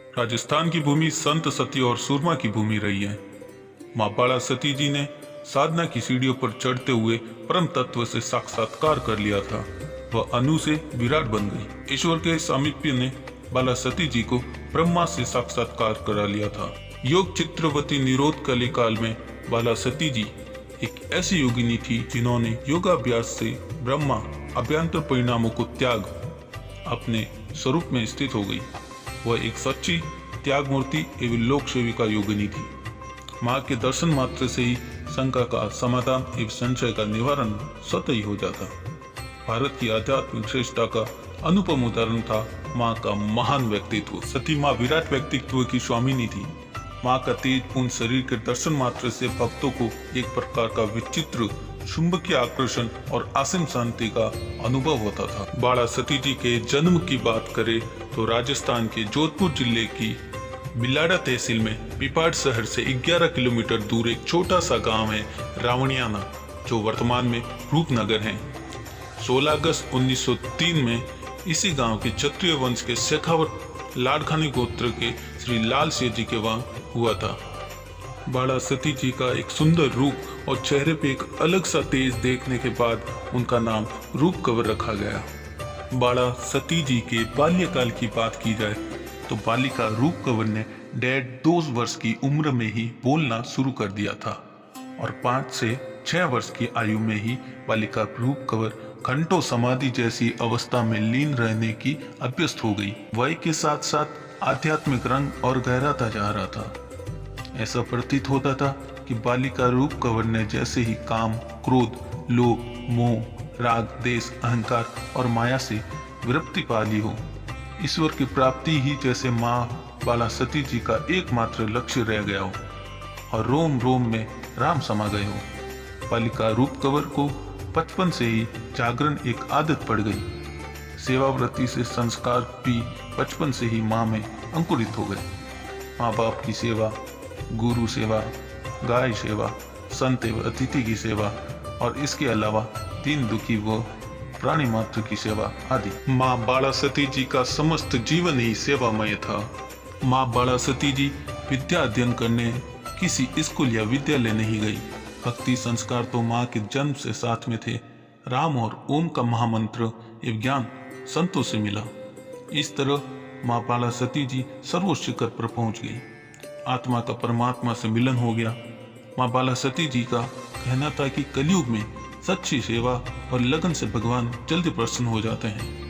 राजस्थान की भूमि संत सती और सूरमा की भूमि रही है। माँ बाला सती जी ने साधना की सीढ़ियों पर चढ़ते हुए परम तत्व से साक्षात्कार कर लिया था। वह अनु से विराट बन गई। ईश्वर के सामीप्य ने बाला सती जी को ब्रह्मा से साक्षात्कार करा लिया था। योग चित्रवती निरोध कली काल में बाला सती जी एक ऐसी योगिनी थी जिन्होंने योगाभ्यास से ब्रह्मा अभ्यंतर परिणामों को त्याग अपने स्वरूप में स्थित हो गई। वह एक सच्ची त्याग मूर्ति एवं लोक सेविका योगिनी थी। माँ के दर्शन मात्र से ही शंका का समाधान एवं संशय का निवारण स्वतः ही हो जाता। भारत की आध्यात्मिक श्रेष्ठता का अनुपम उदाहरण था माँ का महान व्यक्तित्व। सती माँ विराट व्यक्तित्व की स्वामिनी थी। माँ का तेज पूर्ण शरीर के दर्शन मात्र से भक्तों को एक प्रकार का विचित्र चुंबकीय आकर्षण और असीम शांति का अनुभव होता था। बाला सती जी के जन्म की बात करें तो राजस्थान के जोधपुर जिले की बिलाड़ा तहसील में पिपाड़ शहर से 11 किलोमीटर दूर एक छोटा सा गांव है रावणियाना, जो वर्तमान में रूपनगर है। 16 अगस्त 1903 में इसी गांव के क्षत्रिय वंश के शेखावत लाड़कानी गोत्र के श्री लाल सिंह जी के वहां हुआ था। बाला सती जी का एक सुंदर रूप और चेहरे पे एक अलग सा तेज देखने के बाद उनका नाम रूप कंवर रखा गया। बाला सती जी के बाल्यकाल की बात की जाए तो बालिका रूप कंवर ने 1.5-2 वर्ष की उम्र में ही बोलना शुरू कर दिया था और 5 से 6 वर्ष की आयु में ही बालिका रूप कंवर घंटों समाधि जैसी अवस्था में लीन रहने की अभ्यस्त हो गई। वय के साथ साथ आध्यात्मिक रंग और गहराता जा रहा था। ऐसा प्रतीत होता था कि बालिका रूप कंवर ने जैसे ही काम, क्रोध, लोभ, मोह, राग, देश, अहंकार और माया से विरक्ति पा ली हो। ईश्वर की प्राप्ति ही जैसे माँ बाला सती जी का एकमात्र लक्ष्य रह गया हो और रोम रोम में राम समा गए हो। बालिका रूप कंवर को बचपन से ही जागरण एक आदत पड़ गई। सेवाव्रती से संस्कार भी बचपन से ही माँ में अंकुरित हो गए। माँ बाप की सेवा, गुरु सेवा, गाय सेवा, संत एवं अतिथि की सेवा और इसके अलावा दीन दुखी व प्राणी मात्र की सेवा आदि। माँ बाला सती जी का समस्त जीवन ही सेवामय था। माँ बाला सती जी विद्या अध्ययन करने किसी स्कूल या विद्यालय नहीं गई। भक्ति संस्कार तो माँ के जन्म से साथ में थे। राम और ओम का महामंत्र एवं ज्ञान संतों से मिला। इस तरह माँ बाला सती जी सर्वोच्च शिखर पर पहुंच गई। आत्मा का परमात्मा से मिलन हो गया। माँ बाला सती जी का कहना था कि कलयुग में सच्ची सेवा और लगन से भगवान जल्दी प्रसन्न हो जाते हैं।